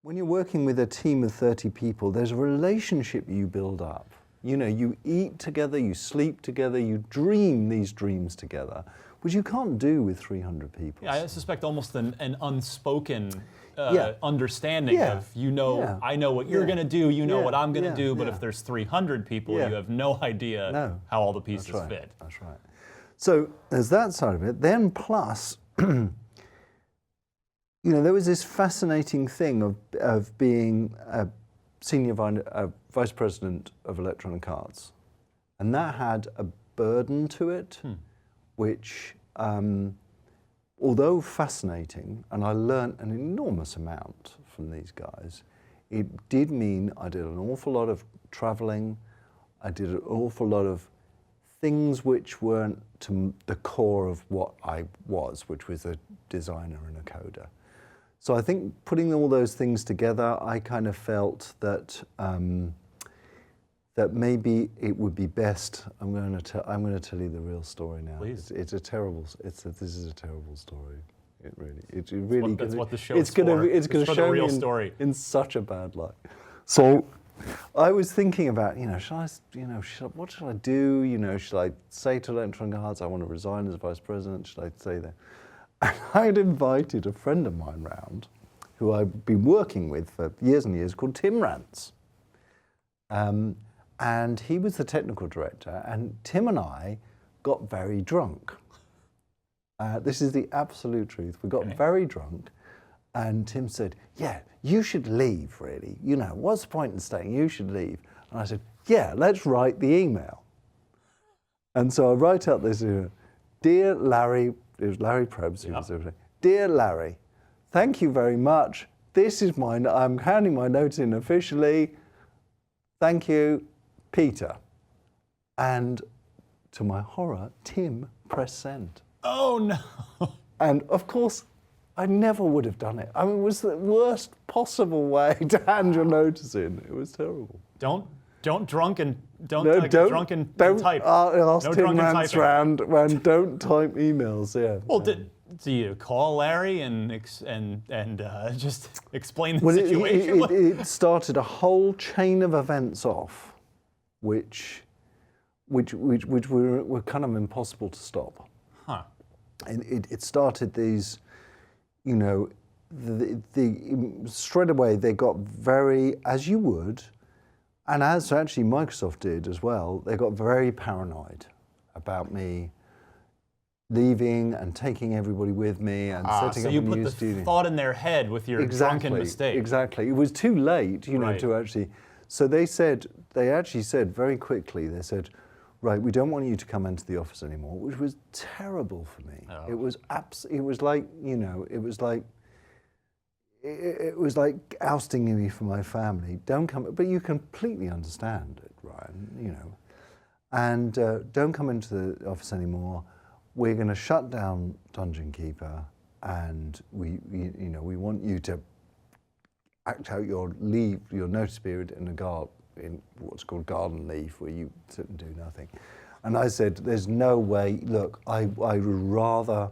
When you're working with a team of 30 people, there's a relationship you build up. You know, you eat together, you sleep together, you dream these dreams together, which you can't do with 300 people. Yeah, I suspect almost an unspoken understanding of, I know what you're going to do, you know what I'm going to do, but if there's 300 people, you have no idea how all the pieces fit. That's right. So there's that side of it. Then plus, there was this fascinating thing of being a senior vice president of Electronic Arts. And that had a burden to it, which, although fascinating, and I learned an enormous amount from these guys, it did mean I did an awful lot of traveling. I did an awful lot of things which weren't to the core of what I was, which was a designer and a coder. So I think putting all those things together, I kind of felt that that maybe it would be best. I'm going to tell you the real story now. Please. This is a terrible story. It really. That's what the show is for. It's going to show me in such a bad light. So I was thinking about, what should I do? Should I say to Electronic Arts I want to resign as vice president? Should I say that? And I'd invited a friend of mine round, who I'd been working with for years and years, called Tim Rance. And he was the technical director, and Tim and I got very drunk. This is the absolute truth. We got very drunk, and Tim said, yeah, you should leave, really. What's the point in staying? You should leave. And I said, yeah, let's write the email. And so I write out this email. Dear Larry, it was Larry Probst who was there. Dear Larry, thank you very much. This is mine. I'm handing my notes in officially. Thank you, Peter. And to my horror, Tim pressed send. Oh no. And of course, I never would have done it. I mean, it was the worst possible way to hand your notice in. It was terrible. Don't drunken type. Ask Tim Rance round when don't type emails. Yeah. Well, do you call Larry and just explain the situation? It started a whole chain of events off, which were kind of impossible to stop. Huh. And it started these, straight away they got very, as you would, and as actually Microsoft did as well, they got very paranoid about me leaving and taking everybody with me and setting up a new studio. So you put the thought in their head with your drunken mistake. Exactly. It was too late, to actually. So they actually said very quickly, they said, right, we don't want you to come into the office anymore, which was terrible for me. Oh. It was it was like ousting me from my family. Don't come, but you completely understand it, Ryan, And don't come into the office anymore. We're going to shut down Dungeon Keeper, and we want you to act out your notice period in what's called garden leave, where you sit and do nothing. And I said, there's no way. Look, I would rather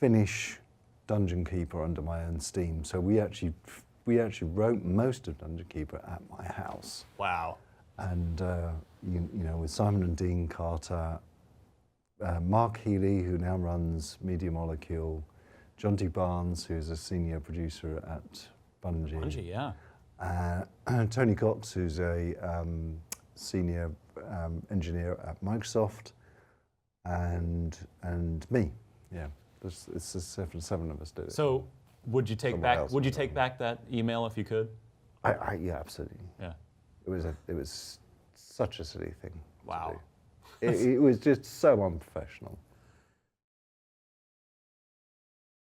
finish Dungeon Keeper under my own steam. So we actually wrote most of Dungeon Keeper at my house. Wow. And with Simon and Dean Carter, Mark Healy, who now runs Media Molecule, John T. Barnes, who's a senior producer at Bungie. Bungie, yeah. Tony Cox, who's a senior engineer at Microsoft, and me. Yeah, it's the seven of us did it. So, would you take back that email if you could? Yeah, absolutely. Yeah. It was such a silly thing. Wow. To do. It was just so unprofessional.